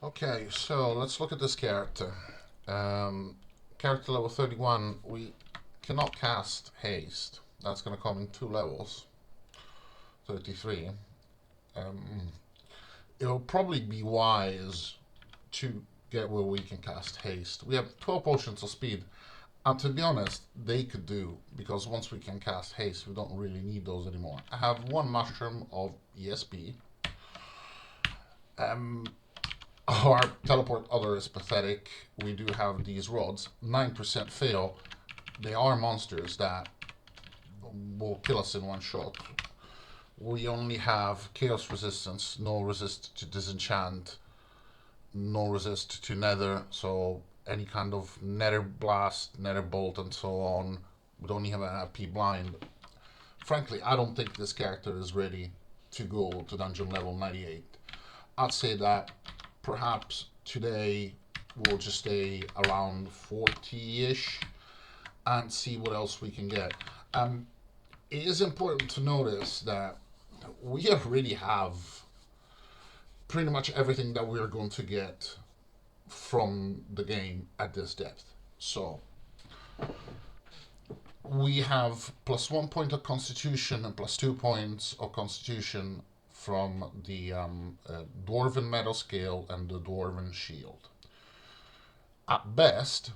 Okay, so let's look at this character. Character level 31, we cannot cast haste. That's going to come in 2 levels. 33. It'll probably be wise to get where we can cast haste. We have 12 potions of speed, and to be honest, they could do, because once we can cast haste, we don't really need those anymore. I have 1 mushroom of ESP. Our teleport other is pathetic. We do have these rods. 9% fail. They are monsters that will kill us in 1 shot. We only have chaos resistance, no resist to disenchant, no resist to nether, so any kind of nether blast, nether bolt, and so on. We don't even have P blind. Frankly, I don't think this character is ready to go to dungeon level 98. I'd say that perhaps today we'll just stay around 40-ish and see what else we can get. It is important to notice that we already have pretty much everything that we're going to get from the game at this depth. So we have +1 point of constitution and +2 points of constitution from the Dwarven Metal Scale and the Dwarven Shield. At best,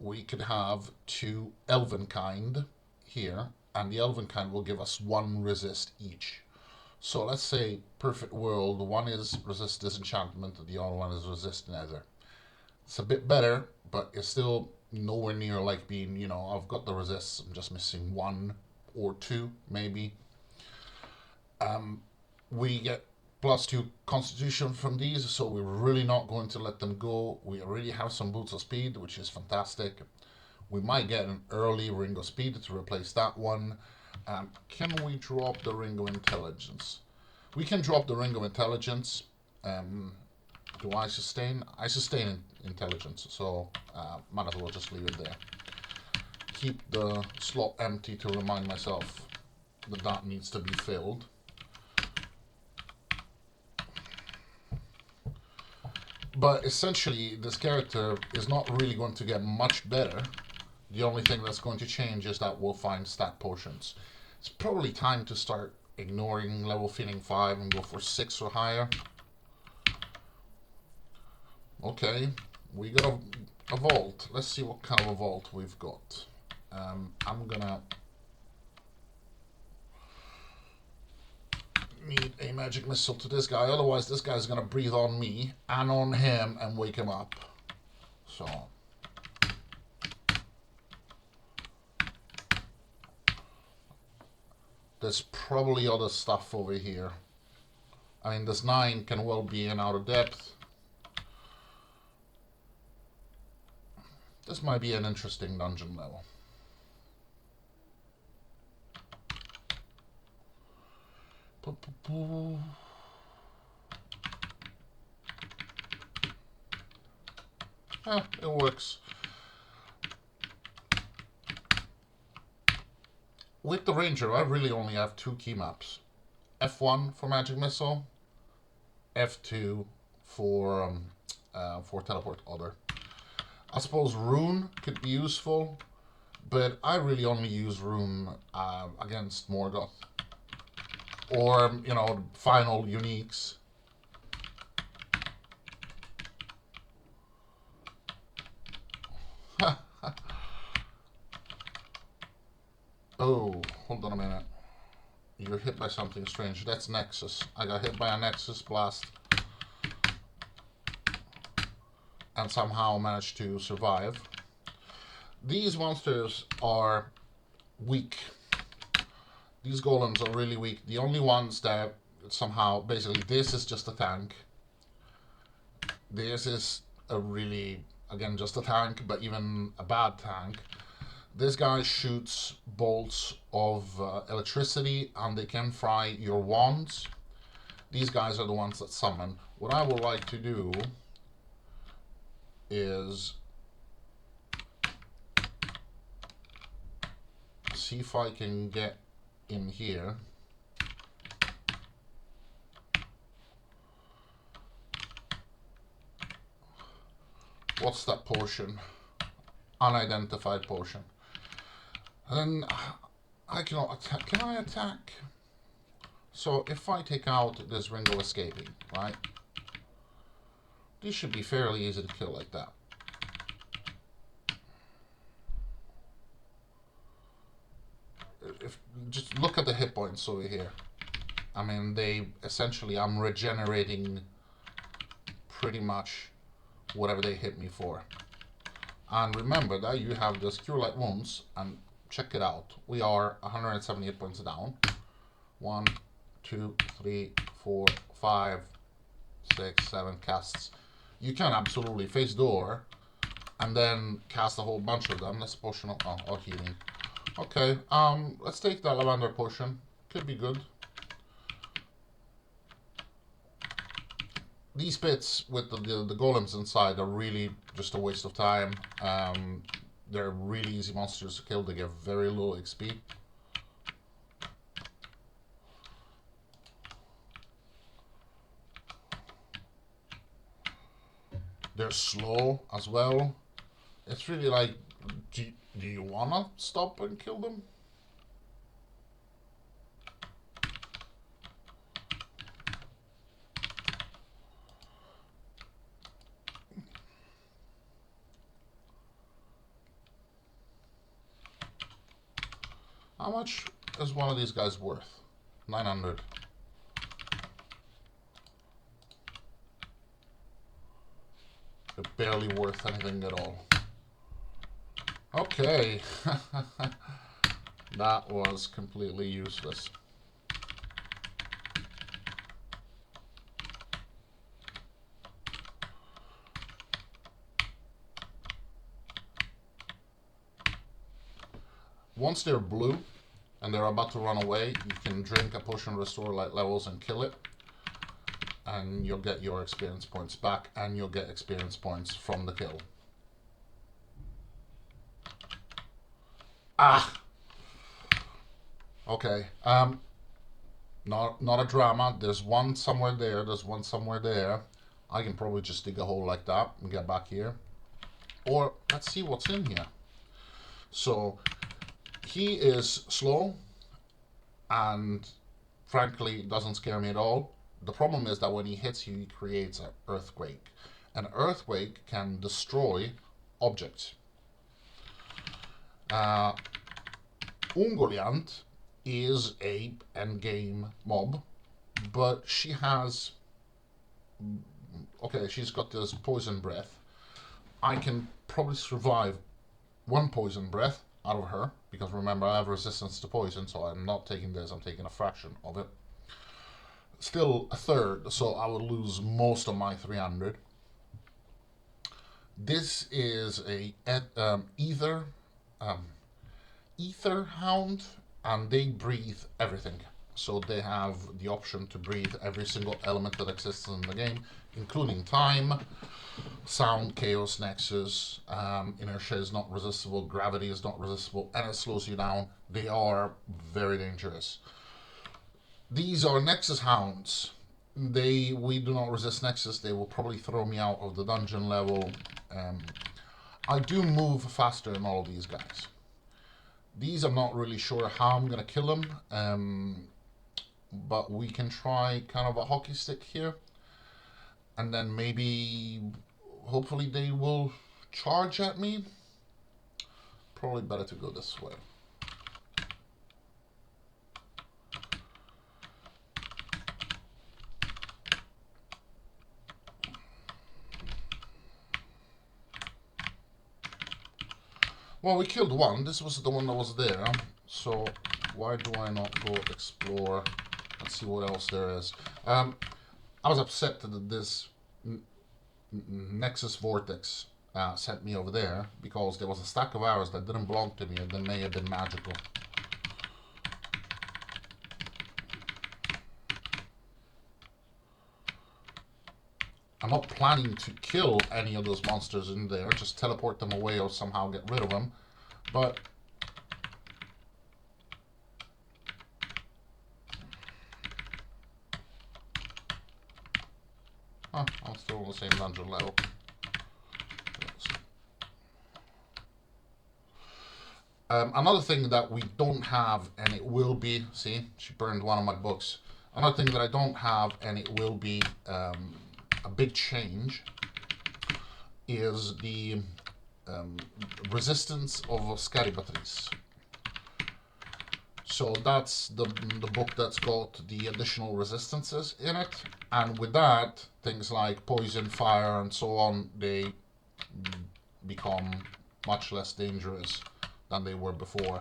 we could have 2 Elvenkind here, and the Elvenkind will give us 1 resist each. So let's say perfect world, 1 is resist disenchantment, the other 1 is resist nether. It's a bit better, but it's still nowhere near like being, I've got the resists, I'm just missing 1 or 2 maybe. We get +2 constitution from these, so we're really not going to let them go. We already have some boots of speed, which is fantastic. We might get an early ring of speed to replace that one. Can we drop the ring of intelligence? We can drop the ring of intelligence. Do I sustain? I sustain intelligence, so might as well just leave it there. Keep the slot empty to remind myself that that needs to be filled. But essentially, this character is not really going to get much better. The only thing that's going to change is that we'll find stat potions. It's probably time to start ignoring level feeling 5 and go for 6 or higher. Okay, we got a vault. Let's see what kind of a vault we've got. I'm gonna need a magic missile to this guy, otherwise this guy's gonna breathe on me and on him and wake him up. So there's probably other stuff over here. I mean, this 9 can well be an out of depth. This might be an interesting dungeon level. It works. With the Ranger, I really only have 2 key maps. F1 for Magic Missile, F2 for Teleport Other. I suppose Rune could be useful, but I really only use Rune against Morgoth. Or, final uniques. Oh, hold on a minute. You're hit by something strange. That's Nexus. I got hit by a Nexus blast. And somehow managed to survive. These monsters are weak. These golems are really weak. The only ones that somehow, basically, this is just a tank. This is a really, again, just a tank, but even a bad tank. This guy shoots bolts of electricity, and they can fry your wands. These guys are the ones that summon. What I would like to do is see if I can get in here. What's that potion? Unidentified potion. And I cannot attack. Can I attack? So if I take out this ring of escaping, right? These should be fairly easy to kill like that. If just look at the hit points over here. I mean, they essentially, I'm regenerating pretty much whatever they hit me for. And remember that you have this cure light wounds, and check it out. We are 178 points down. 1, 2, 3, 4, 5, 6, 7 casts. You can absolutely face door and then cast a whole bunch of them. That's a potion of or healing. Okay, let's take that lavender potion. Could be good. These bits with the golems inside are really just a waste of time. They're really easy monsters to kill. They give very low XP. They're slow as well. It's really like, do you wanna stop and kill them? How much is one of these guys worth? 900. They're barely worth anything at all. Okay. That was completely useless. Once they're blue and they're about to run away, you can drink a potion restore light levels and kill it. And you'll get your experience points back, and you'll get experience points from the kill. Ah! Okay. Not a drama. There's one somewhere there. There's one somewhere there. I can probably just dig a hole like that and get back here. Or let's see what's in here. So he is slow and frankly doesn't scare me at all. The problem is that when he hits you, he creates an earthquake. An earthquake can destroy objects. Ungoliant is a endgame mob, but she has... Okay, she's got this poison breath. I can probably survive one poison breath out of her, because remember I have resistance to poison, so I'm not taking this, I'm taking a fraction of it. Still a third, so I would lose most of my 300. This is a ether hound, and they breathe everything. So they have the option to breathe every single element that exists in the game, including time, sound, chaos, nexus, inertia is not resistible, gravity is not resistible, and it slows you down. They are very dangerous. These are Nexus Hounds. We do not resist Nexus. They will probably throw me out of the dungeon level. I do move faster than all of these guys. These I'm not really sure how I'm going to kill them. But we can try kind of a hockey stick here. And then maybe, hopefully they will charge at me. Probably better to go this way. Well, we killed one. This was the one that was there. So why do I not go explore and see what else there is? I was upset that this Nexus Vortex sent me over there, because there was a stack of arrows that didn't belong to me and they may have been magical. I'm not planning to kill any of those monsters in there, just teleport them away or somehow get rid of them. But I'm still on the same dungeon level. Another thing that we don't have, and it will be, see, she burned one of my books. Another thing that I don't have, and it will be a big change, is the resistance of scary batteries. So that's the book that's got the additional resistances in it, and with that, things like poison, fire, and so on, they become much less dangerous than they were before.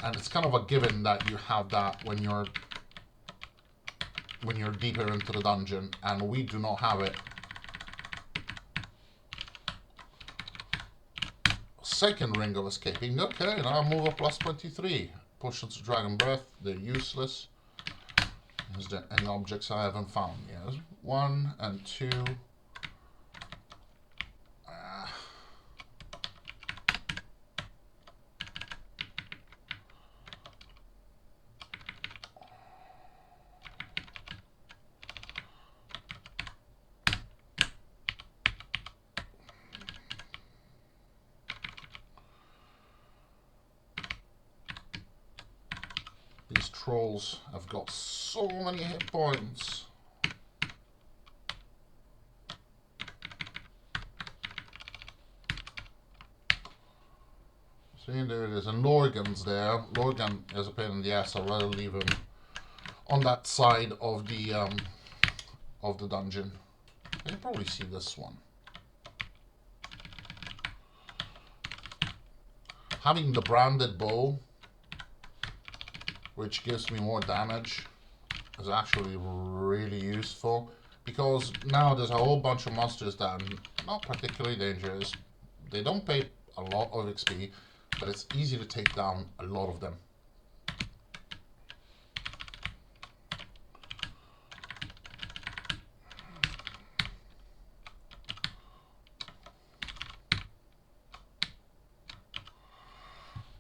And it's kind of a given that you have that when you're deeper into the dungeon, and we do not have it. Second ring of escaping. Okay, now move up plus 23. Potions of Dragon Breath, they're useless. Is there any objects I haven't found? Yes, 1 and 2. These trolls have got so many hit points. See, there it is. And Lorgan's there. Lorgan is a pain in the ass. I'd rather leave him on that side of the dungeon. You can probably see this one. Having the branded bow, which gives me more damage, is actually really useful, because now there's a whole bunch of monsters that are not particularly dangerous. They don't pay a lot of XP, but it's easy to take down a lot of them.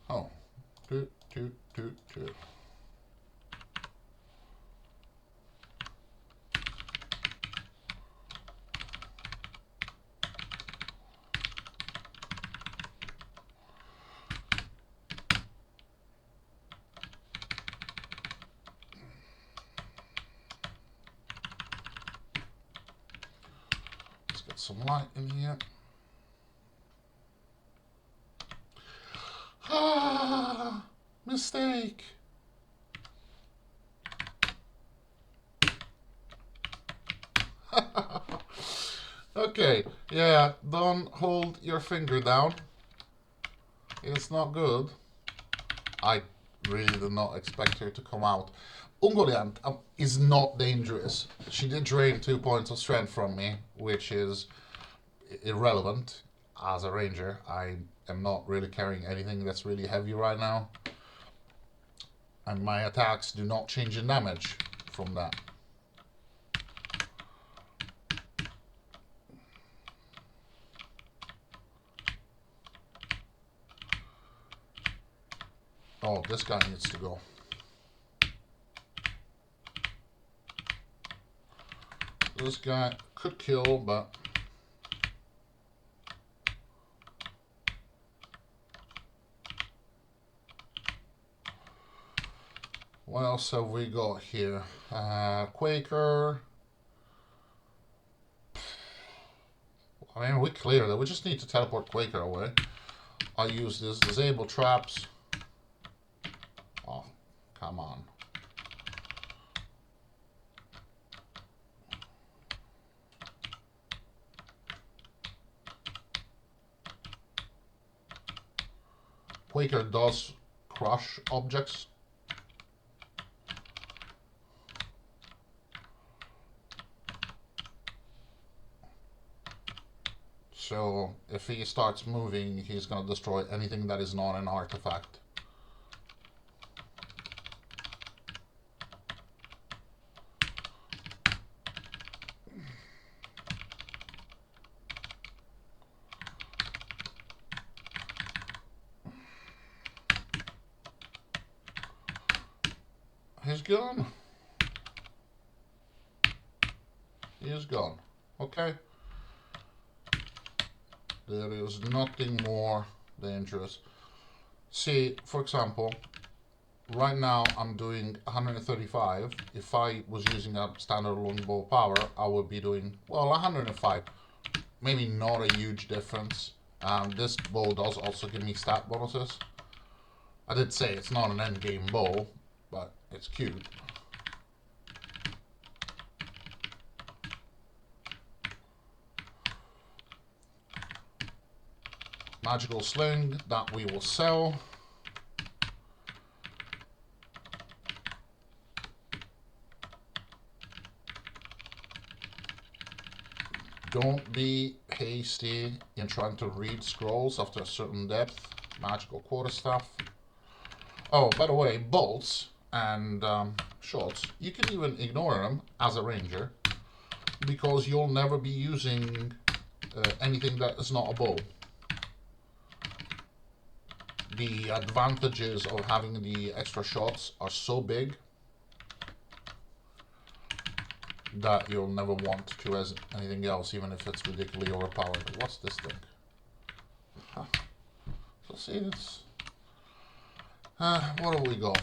Oh, toot, toot, toot, toot. Let's get some light in here. Ah, mistake. Okay, yeah, don't hold your finger down. It's not good. I really did not expect her to come out. Ungoliant is not dangerous. She did drain 2 points of strength from me, which is irrelevant as a ranger. I am not really carrying anything that's really heavy right now. And my attacks do not change in damage from that. Oh, this guy needs to go. This guy could kill, but what else have we got here? Quaker. I mean, we cleared it. We just need to teleport Quaker away. I'll use this. Disable traps. Oh, come on. Quaker does crush objects. So if he starts moving, he's going to destroy anything that is not an artifact. He's gone. He is gone. Okay. There is nothing more dangerous. See, for example, right now I'm doing 135. If I was using a standard longbow power, I would be doing, well, 105. Maybe not a huge difference. This bow does also give me stat bonuses. I did say it's not an endgame bow, but it's cute. Magical sling that we will sell. Don't be hasty in trying to read scrolls after a certain depth. Magical quarterstaff. Oh, by the way, bolts and shots, you can even ignore them as a ranger because you'll never be using anything that is not a bow. The advantages of having the extra shots are so big that you'll never want to as anything else, even if it's ridiculously overpowered. What's this thing? Huh. So see, it's... what have we got?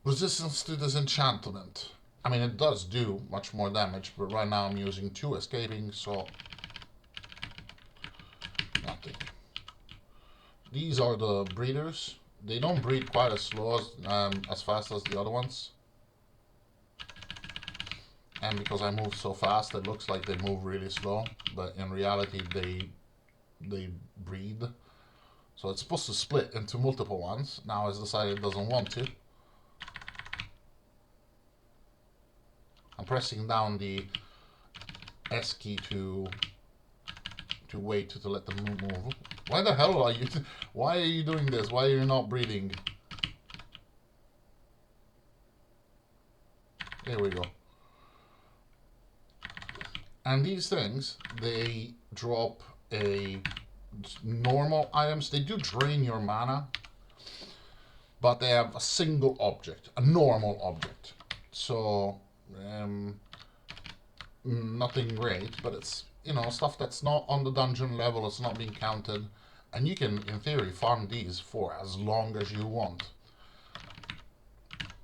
Resistance to disenchantment. I mean, it does do much more damage, but right now I'm using 2 escaping, so... nothing. These are the breeders. They don't breed quite as slow as fast as the other ones. And because I move so fast, it looks like they move really slow, but in reality they breed. So it's supposed to split into multiple ones. Now it's decided it doesn't want to. I'm pressing down the S key to wait to let them move. Why the hell are you? Why are you doing this? Why are you not breeding? There we go. And these things, they drop a normal items. They do drain your mana, but they have a single object, a normal object. So nothing great, but it's, you know, stuff that's not on the dungeon level. It's not being counted, and you can, in theory, farm these for as long as you want.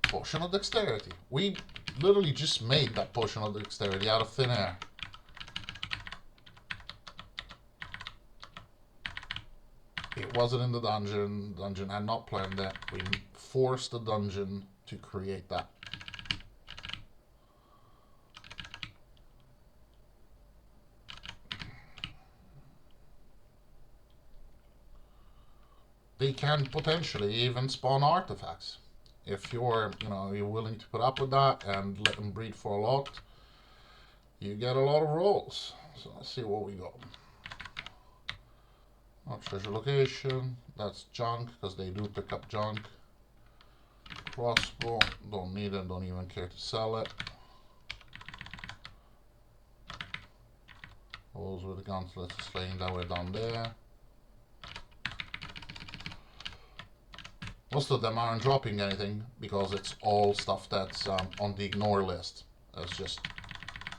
Potion of dexterity. We literally just made that potion of dexterity out of thin air. It wasn't in the dungeon. The dungeon had not planned that. We forced the dungeon to create that. They can potentially even spawn artifacts. If you're, you're willing to put up with that and let them breed for a lot, you get a lot of rolls. So let's see what we got. Oh, treasure location, that's junk, because they do pick up junk. Crossbow, don't need it, don't even care to sell it. Those with the gauntlets slaying that way down there. Most of them aren't dropping anything because it's all stuff that's on the ignore list. That's just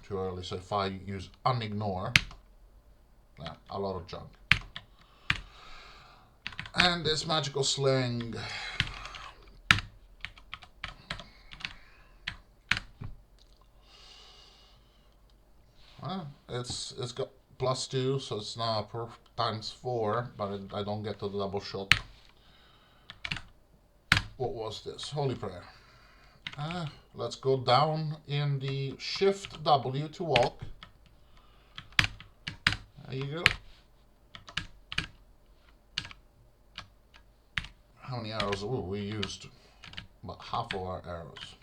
too early. So if I use unignore, yeah, a lot of junk. And this magical sling. Well, it's got +2, so it's now per ×4, but I don't get the double shot. What was this? Holy prayer. Let's go down in the Shift W to walk. There you go. How many arrows? Ooh, we used about half of our arrows.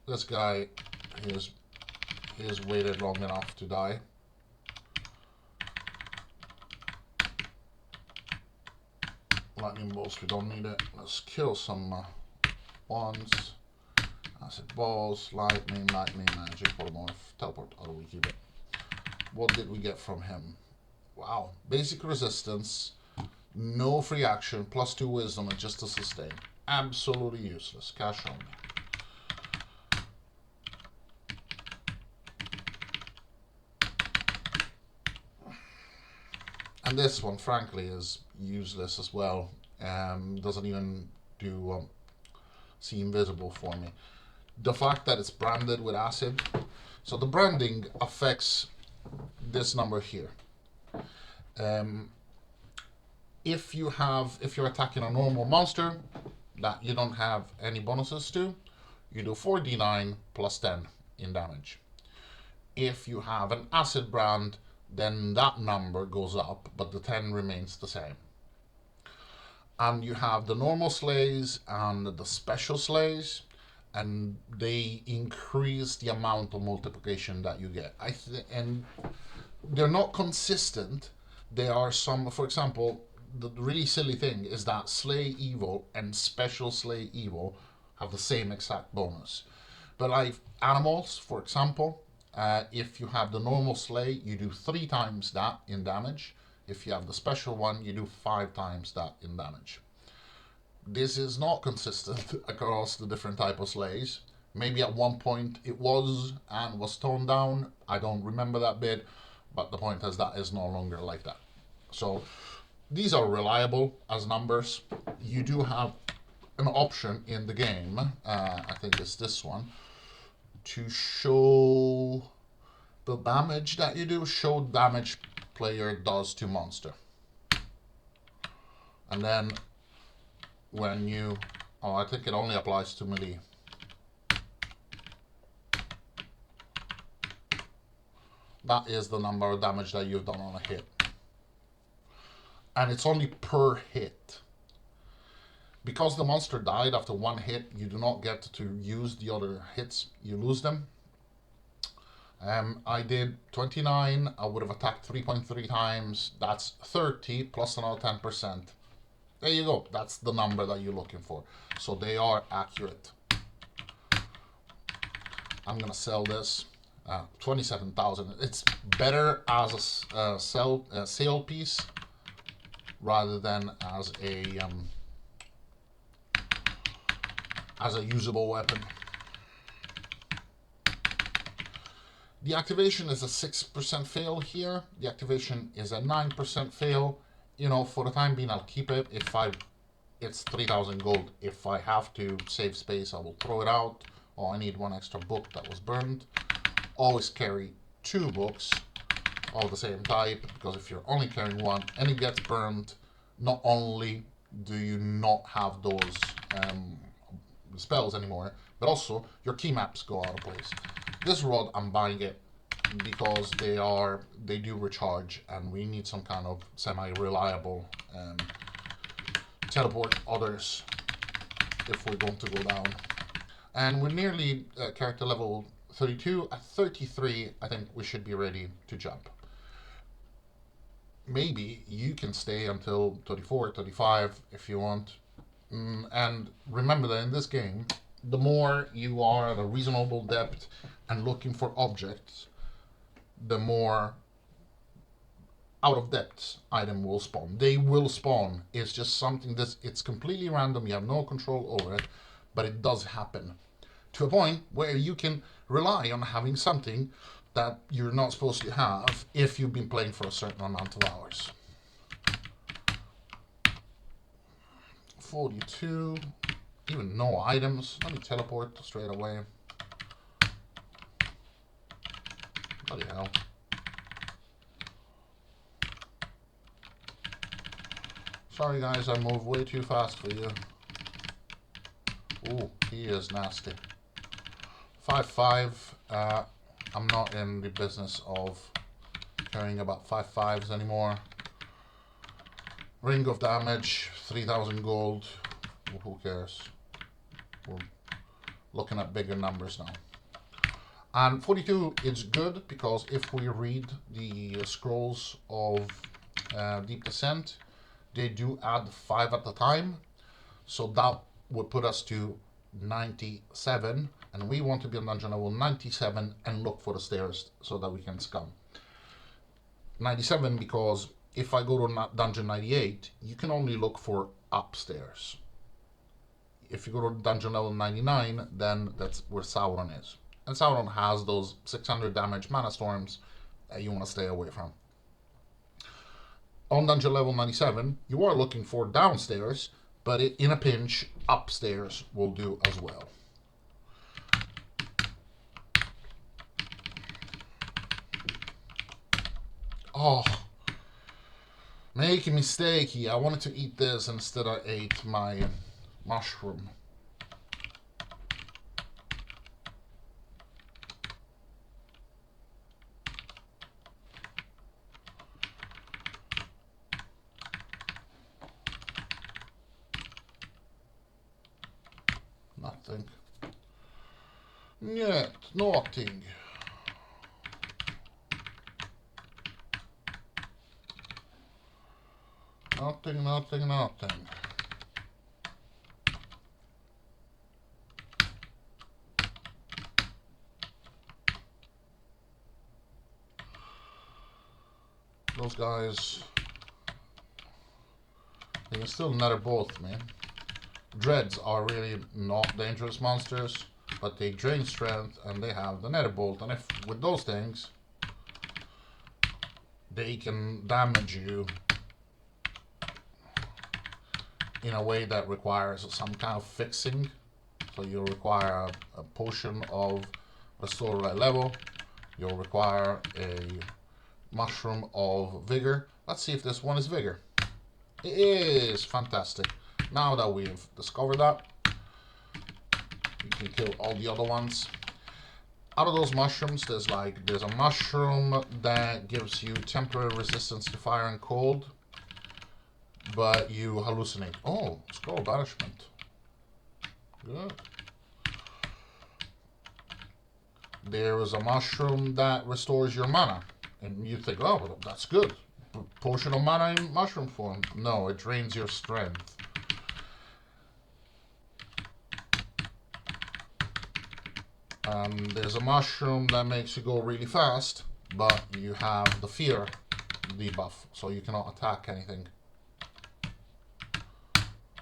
This guy is waited long enough to die. Lightning bolts, we don't need it. Let's kill some ones. Acid balls, lightning, magic, polymorph, teleport. How do we keep it? What did we get from him? Wow. Basic resistance, no free action, +2 wisdom, and just a sustain. absolutely useless. Cash only. And this one, frankly, is useless as well. Doesn't even do see invisible for me. The fact that it's branded with acid, so the branding affects this number here. If you're attacking a normal monster that you don't have any bonuses to, you do 4d9 plus 10 in damage. If you have an acid brand, then that number goes up, but the 10 remains the same. And you have the normal slays and the special slays, and they increase the amount of multiplication that you get. And they're not consistent. There are some, for example, the really silly thing is that Slay Evil and Special Slay Evil have the same exact bonus. But like animals, for example, if you have the normal Slay, you do 3 times that in damage. If you have the special one, you do 5 times that in damage. This is not consistent across the different type of slays. Maybe at one point it was and was toned down. I don't remember that bit, but the point is that is no longer like that. So these are reliable as numbers. You do have an option in the game, I think it's this one, to show the damage that you do, show damage player does to monster. And then when you, I think it only applies to melee. That is the number of damage that you've done on a hit. And it's only per hit. Because the monster died after 1 hit, you do not get to use the other hits, you lose them. I did 29, I would have attacked 3.3 times, that's 30 plus another 10%. There you go, that's the number that you're looking for. So they are accurate. I'm gonna sell this, 27,000. It's better as a sale piece rather than as a usable weapon. The activation is a 6% fail here. The activation is a 9% fail. You know, for the time being, I'll keep it. It's 3,000 gold. If I have to save space, I will throw it out. Oh, I need 1 extra book that was burned. Always carry 2 books of the same type, because if you're only carrying 1 and it gets burned, not only do you not have those spells anymore, but also your key maps go out of place. This rod, I'm buying it because they do recharge, and we need some kind of semi-reliable teleport others if we're going to go down. And we're nearly character level 32. At 33, I think we should be ready to jump. Maybe you can stay until 34, 35 if you want. And remember that in this game, the more you are at a reasonable depth and looking for objects, the more out of depth item will spawn. They will spawn. It's just something it's completely random. You have no control over it, but it does happen to a point where you can rely on having something that you're not supposed to have if you've been playing for a certain amount of hours. 42, even no items. Let me teleport straight away. Bloody hell. Sorry guys, I move way too fast for you. Ooh, he is nasty. 5-5. I'm not in the business of caring about 5-5s anymore. Ring of damage, 3,000 gold. Well, who cares? We're looking at bigger numbers now. And 42 is good because if we read the scrolls of Deep Descent, they do add 5 at a time. So that would put us to 97, and we want to be on dungeon level 97 and look for the stairs so that we can scum. 97 because if I go to dungeon 98, you can only look for upstairs. if you go to dungeon level 99, then that's where Sauron is. And Sauron has those 600 damage mana storms that you want to stay away from. On dungeon level 97, you are looking for downstairs, but in a pinch, upstairs will do as well. Oh, make a mistake here. I wanted to eat this instead I ate my mushroom. Nothing. Yet, nothing. Nothing, nothing, nothing. Those guys, they can still nether both, man. Dreads are really not dangerous monsters, but they drain strength and they have the nether bolt. And if with those things, they can damage you in a way that requires some kind of fixing. So you'll require a potion of restore right level. You'll require a mushroom of vigor. Let's see if this one is vigor. It is fantastic. Now that we've discovered that, you can kill all the other ones. Out of those mushrooms, there's a mushroom that gives you temporary resistance to fire and cold, but you hallucinate. Oh, scroll banishment. Good. There is a mushroom that restores your mana, and you think, oh, well, that's good. Potion of mana in mushroom form. No, it drains your strength. There's a mushroom that makes you go really fast, but you have the fear debuff, so you cannot attack anything.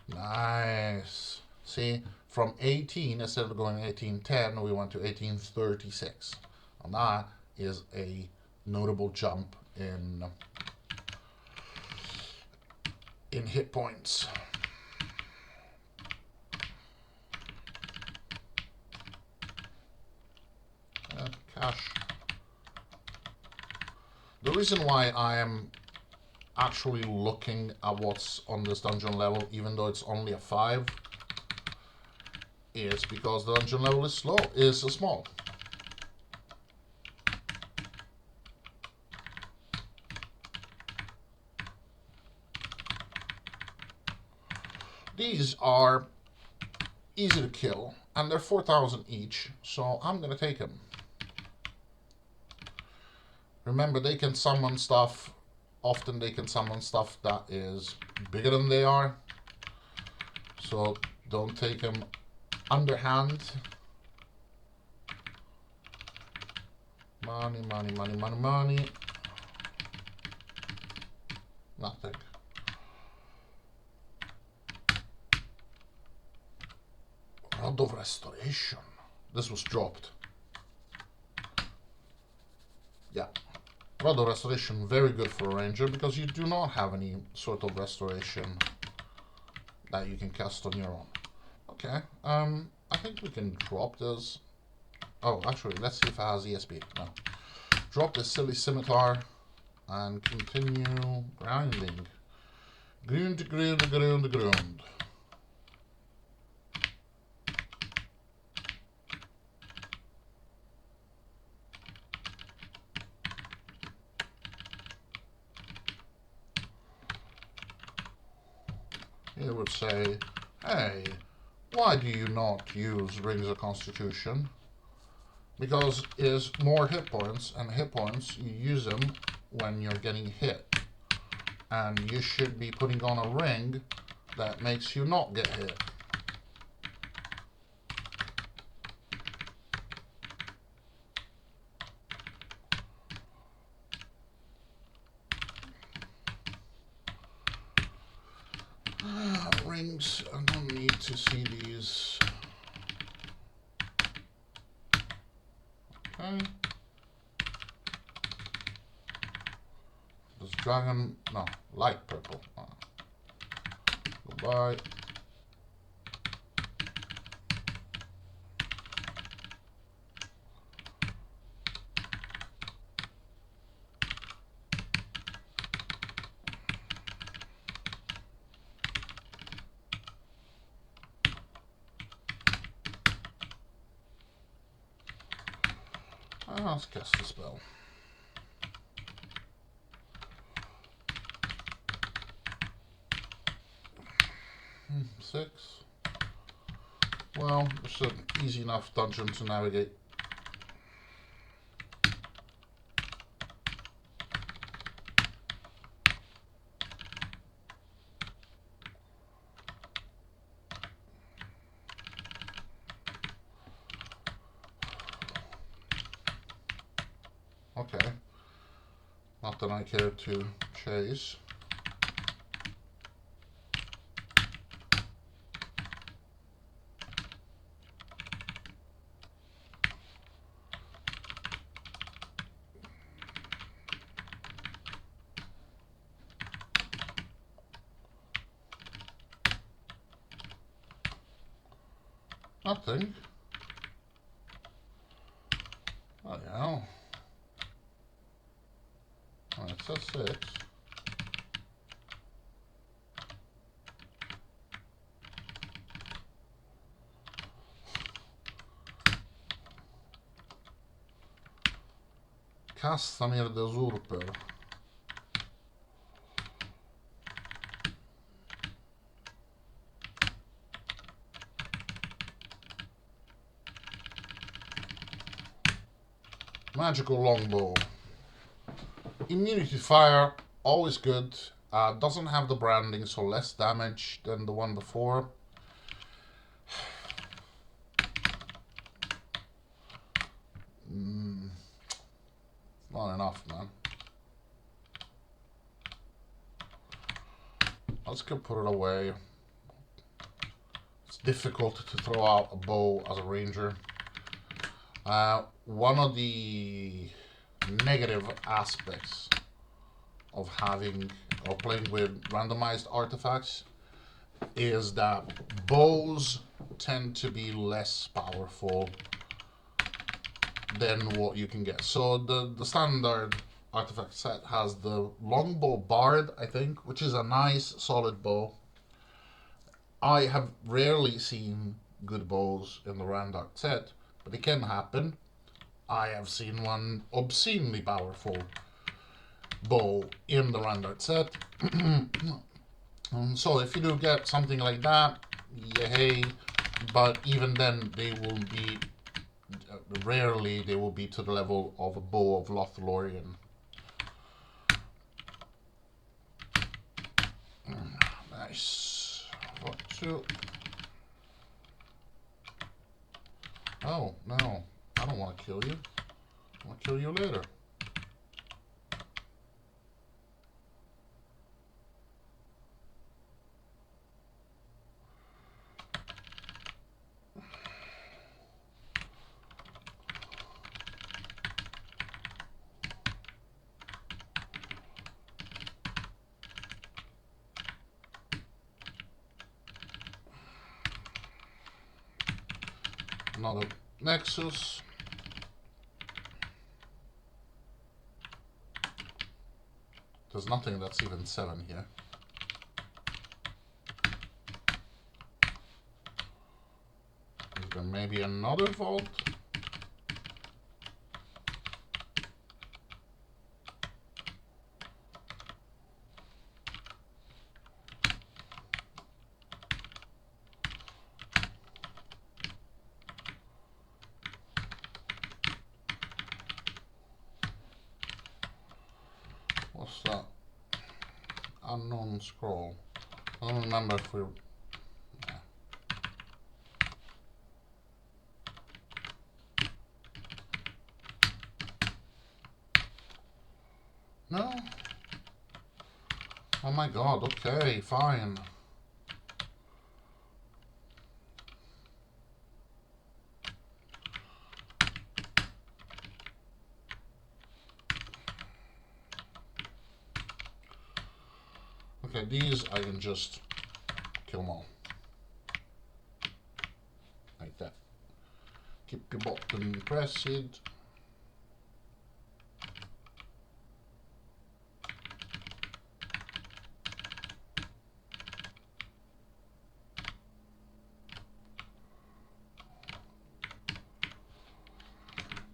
Nice. See, from 18, instead of going 1810, we went to 1836. And that is a notable jump in hit points. Cash. The reason why I am actually looking at what's on this dungeon level, even though it's only a 5, is because the dungeon level is small. These are easy to kill, and they're 4,000 each, so I'm gonna take them. Remember, they can summon stuff. Often they can summon stuff that is bigger than they are. So don't take them underhand. Money, money, money, money, money. Nothing. Rod of Restoration. This was dropped. Yeah. Rod of Restoration, very good for a ranger because you do not have any sort of restoration that you can cast on your own. Okay, I think we can drop this. Oh, actually, let's see if it has ESP. No. Drop this silly scimitar and continue grinding. Grund, grund, grund, grund. It would say, hey, why do you not use Rings of Constitution? Because it is more hit points, and hit points, you use them when you're getting hit. And you should be putting on a ring that makes you not get hit. rings. I don't need to see these. Okay. Does dragon... No, light purple. Goodbye. Let's cast the spell. Six. Well, it's an easy enough dungeon to navigate. Okay. Not that I care to chase. Nothing. Oh yeah. Oh, it says 6. Kastamir de Zurper. Magical longbow. Immunity to fire, always good. Doesn't have the branding, so less damage than the one before. Not enough, man. Let's go put it away. It's difficult to throw out a bow as a ranger. One of the negative aspects of having or playing with randomized artifacts is that bows tend to be less powerful than what you can get. So the standard artifact set has the longbow bard, I think, which is a nice solid bow. I have rarely seen good bows in the Randart set, but it can happen. I have seen one obscenely powerful bow in the Randart set. So if you do get something like that, yay, but even then they will be, rarely they will be to the level of a bow of Lothlorien. Nice. What to? Oh, no. I don't want to kill you. I want to kill you later. Another Nexus. There's nothing that's even 7 here. Is there maybe another vault? What's that? Unknown scroll. I don't remember if we... No? Oh my god, okay, fine. Okay, these I can just kill them all. Like that. Keep your button pressed.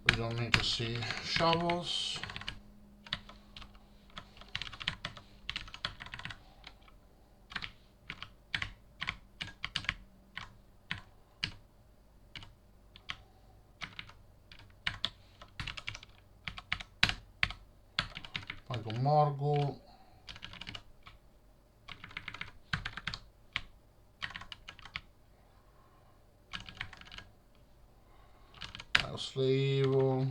We don't need to see shovels. Michael Margot. Slave.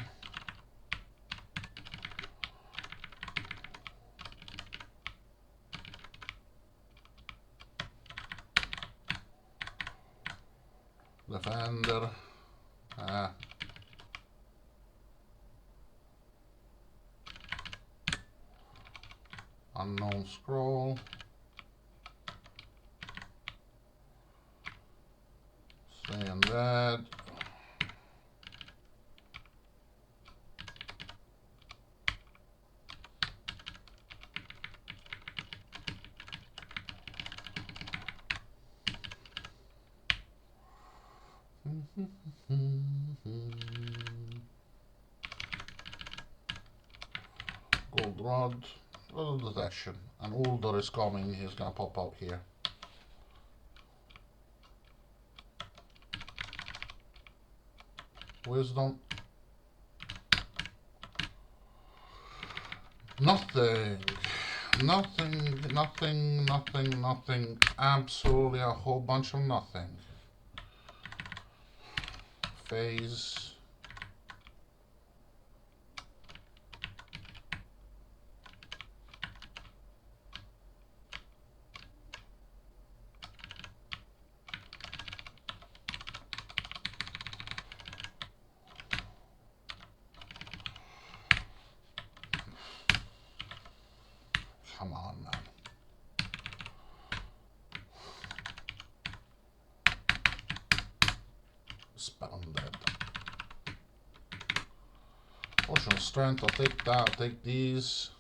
Defender. Unknown scroll. Stay in red. Gold rod. Little detection. An older is coming. He's gonna pop out here. Wisdom. Nothing. Nothing. Absolutely a whole bunch of nothing. Phase. Come on, man. Spell dead. Potion of strength, I'll take that, I'll take these.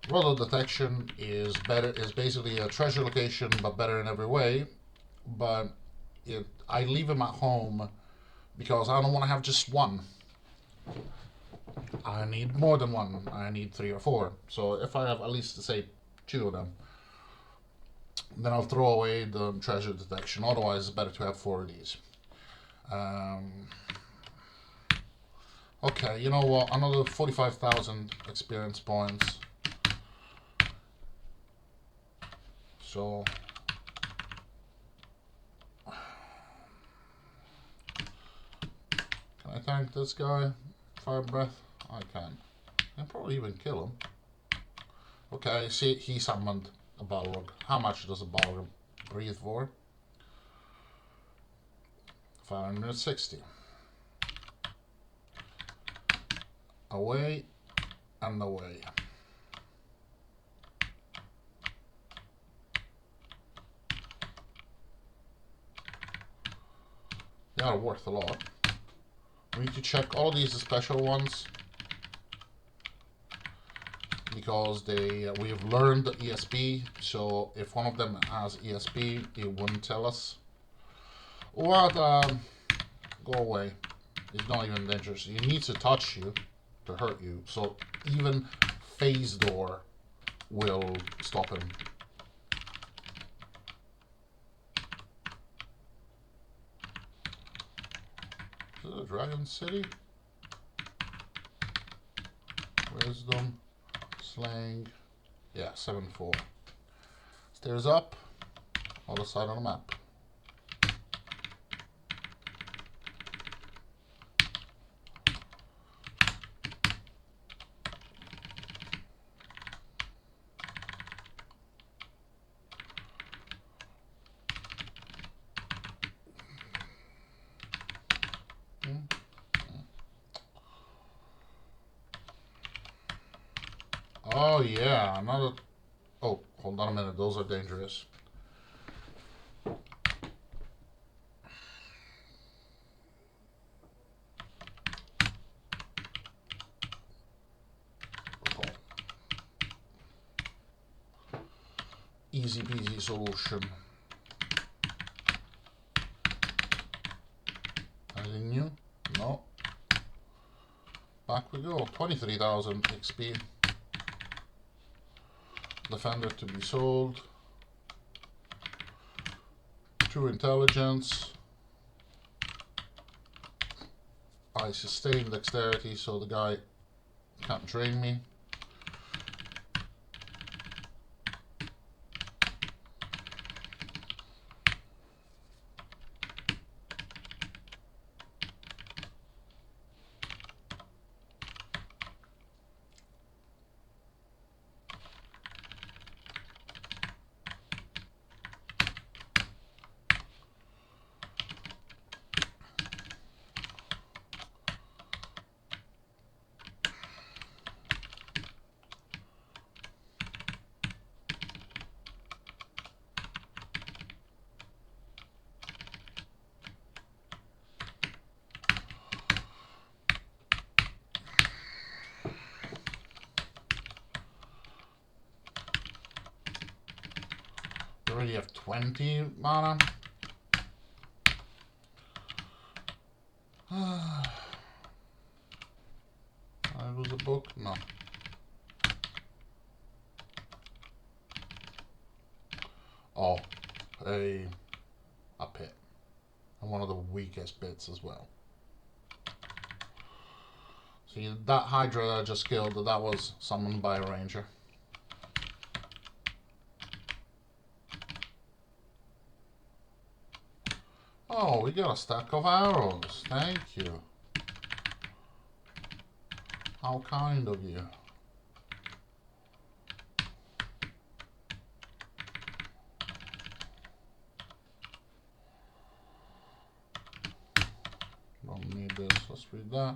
Roto detection is basically a treasure location, but better in every way. But I leave them at home because I don't want to have just one. I need more than one. I need 3 or 4. So if I have at least, say, 2 of them, then I'll throw away the treasure detection. Otherwise, it's better to have 4 of these. Okay, you know what? Another 45,000 experience points. So can I tank this guy? Fire breath? I can. I can probably even kill him. Okay, see, he summoned a Balrog. How much does a Balrog breathe for? 560. Away and away. They are worth a lot. We need to check all these special ones because we have learned the ESP. So if one of them has ESP, it wouldn't tell us. What? Go away. It's not even dangerous. He needs to touch you to hurt you. So even phase door will stop him. Is it a Dragon City? Wisdom, slang. Yeah, 7-4. Stairs up, other side on the map. Oh yeah, another. Oh, hold on a minute. Those are dangerous. Easy peasy solution. Anything new? No. Back we go. 23,000 XP. Defender to be sold. 2 intelligence. I sustain dexterity so the guy can't drain me. Already have 20 mana. I lose a book? No. Oh, a pit. And one of the weakest bits as well. See, that Hydra that I just killed, that was summoned by a ranger. Oh, we got a stack of arrows. Thank you. How kind of you. Don't need this. Let's read that.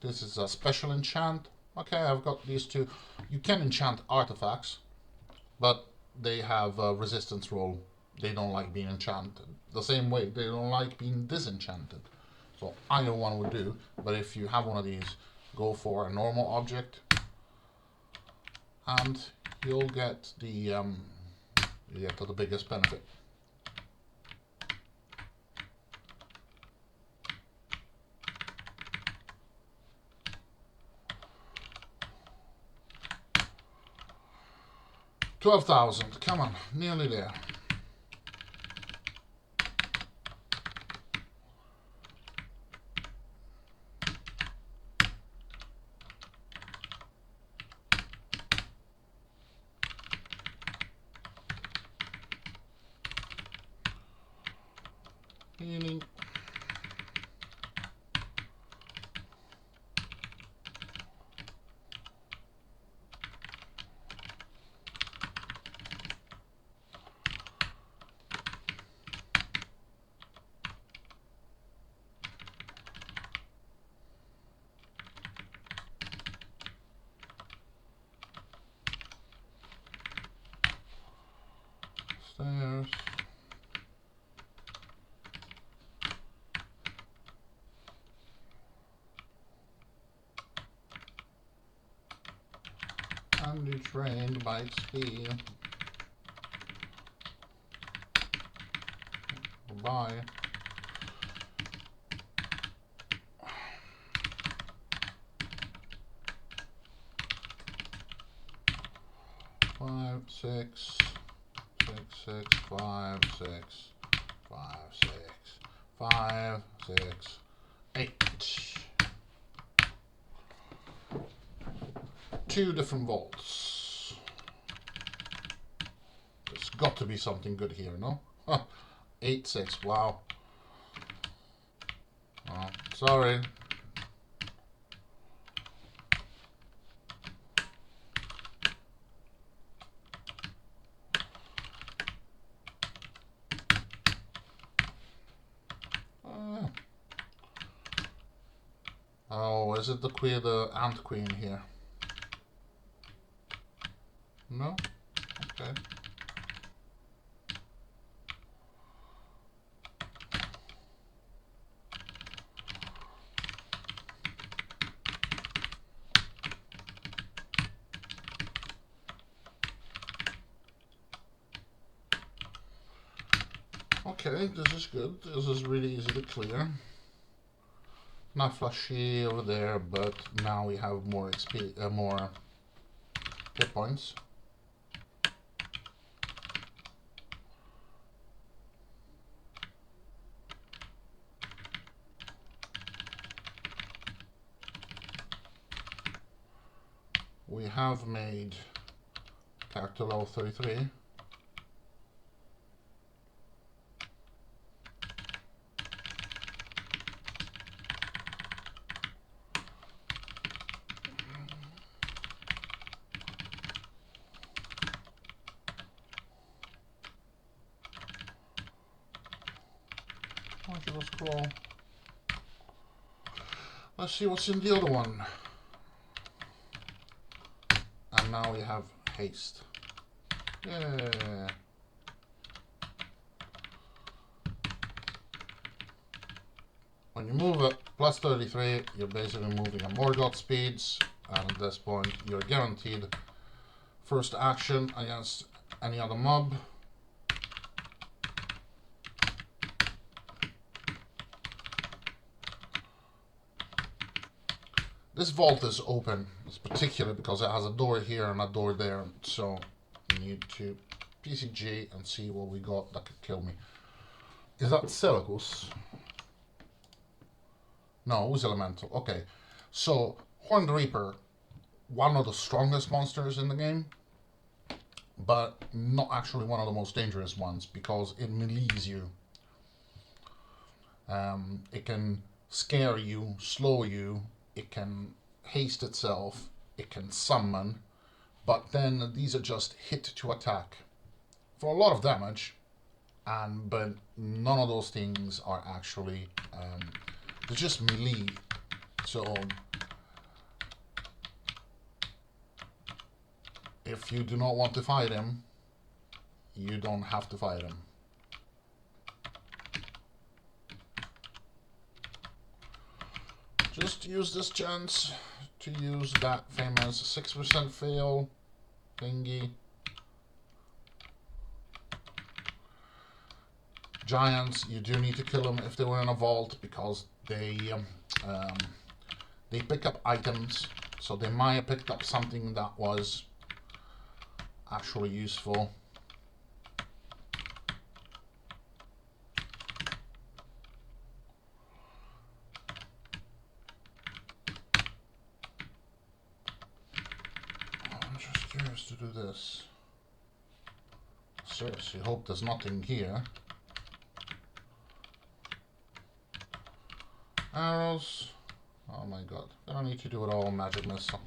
This is a special enchant. Okay, I've got these two. You can enchant artifacts, but they have a resistance roll. They don't like being enchanted. The same way they don't like being disenchanted. So either one would do, but if you have one of these, go for a normal object and you'll get the the biggest benefit. $12,000, come on, nearly there. Healing. Stairs. And you trained by speed. Bye. Five, six, six, six, five, six, five, six, five, six, 8. 2 different vaults. There's got to be something good here, no? 8, 6, wow. Oh, sorry. Oh, is it the ant queen here? No? Okay. Okay, this is good. This is really easy to clear. Not flashy over there, but now we have more XP, more hit points. We have made character level 33. Why don't you go scroll? Let's see what's in the other one. And now we have haste. Yeah. When you move at plus 33, you're basically moving at more god speeds, and at this point you're guaranteed first action against any other mob. This vault is open. It's particular because it has a door here and a door there, so we need to PCG and see what we got that could kill me. Is that Syracuse? No, who's elemental? Okay, so Horned Reaper, one of the strongest monsters in the game, but not actually one of the most dangerous ones because it melees you. It can scare you, slow you, it can haste itself, it can summon, but then these are just hit to attack for a lot of damage, but none of those things are actually, they're just melee. So if you do not want to fight him, you don't have to fight him. Just use this chance to use that famous 6% fail thingy. Giants, you do need to kill them if they were in a vault because they pick up items, so they might have picked up something that was actually useful. I'm just curious to do this. Seriously, hope there's nothing here. Arrows. Oh my god. I don't need to do it all magic missile.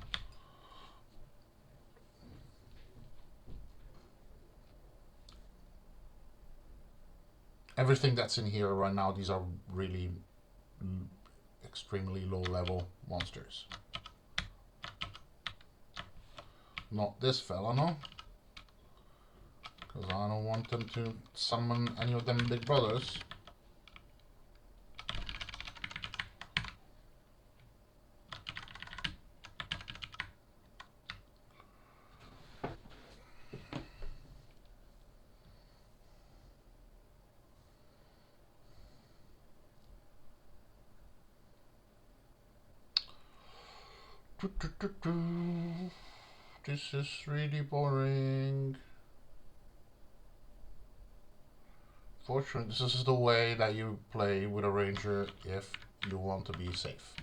Everything that's in here right now, these are really extremely low level monsters. Not this fella, no. Because I don't want them to summon any of them big brothers. This is really boring. Fortunately, this is the way that you play with a ranger if you want to be safe.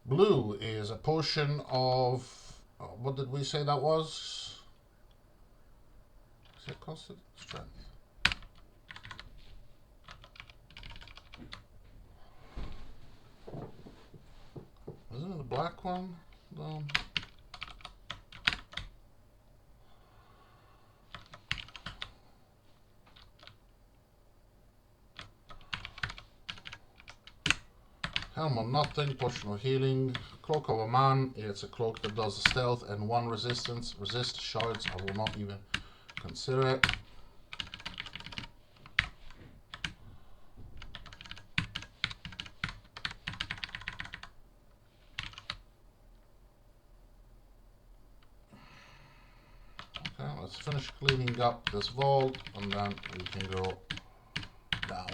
Blue is a potion of... what did we say that was? Is it constant strength? Isn't it the black one? No. Helm of nothing, potion of healing, cloak of a man. It's a cloak that does stealth and 1 resistance. Resist shards, I will not even consider it. Okay, let's finish cleaning up this vault and then we can go down.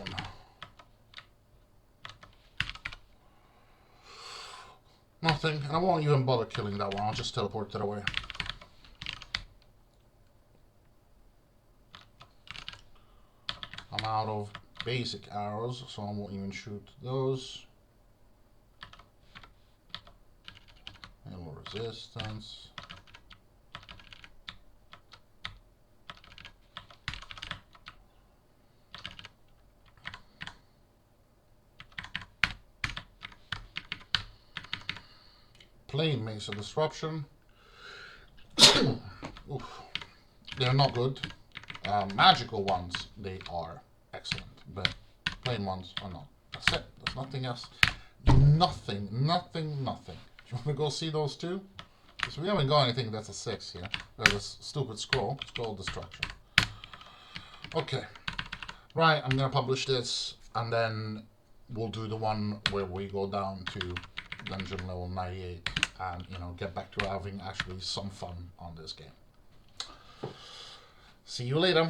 Nothing, and I won't even bother killing that one, I'll just teleport it away. I'm out of basic arrows, so I won't even shoot those. And more resistance. Plain Mace of Disruption. Oof. They're not good. Magical ones, they are excellent, but plain ones are not. That's it. There's nothing else. Nothing. Do you want to go see those two? Because we haven't got anything that's a 6 here. There's this stupid scroll. Scroll destruction. Okay. Right, I'm going to publish this, and then we'll do the one where we go down to dungeon level 98 and, you know, get back to having actually some fun on this game. See you later.